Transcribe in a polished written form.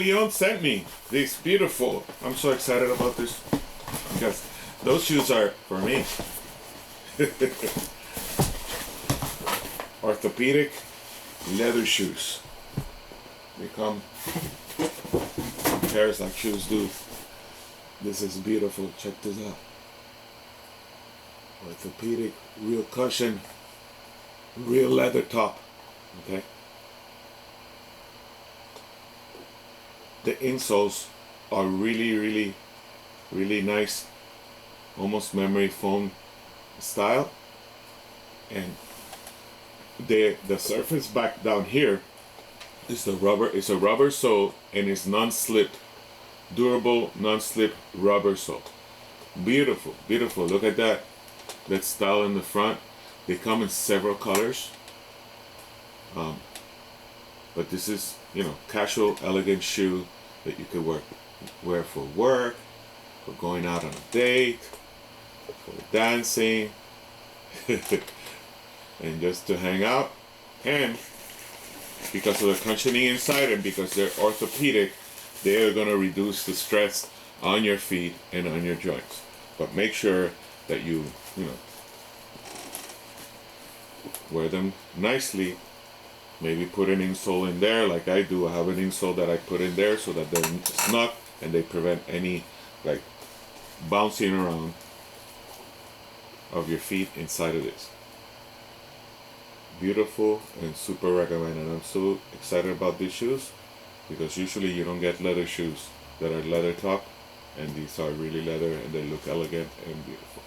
Leon sent me these beautiful. I'm so excited about this because those shoes are for me. Orthopedic leather shoes. They come in pairs like shoes do. This is beautiful. Check this out. Orthopedic, real cushion, real leather top. Okay. The insoles are really nice, almost memory foam style, and the surface back down here is the rubber. It's a rubber sole and it's non-slip, durable non-slip rubber sole. Beautiful, beautiful. Look at that. That style in the front. They come in several colors. But this is, casual, elegant shoe that you could wear for work, for going out on a date, for dancing, and just to hang out. And because of the cushioning inside and because they're orthopedic, they are going to reduce the stress on your feet and on your joints. But make sure that you wear them nicely. Maybe put an insole in there like I do. I have an insole that I put in there so that they're snug and they prevent any bouncing around of your feet inside of this. Beautiful and super recommended. I'm so excited about these shoes because usually you don't get leather shoes that are leather top, and these are really leather and they look elegant and beautiful.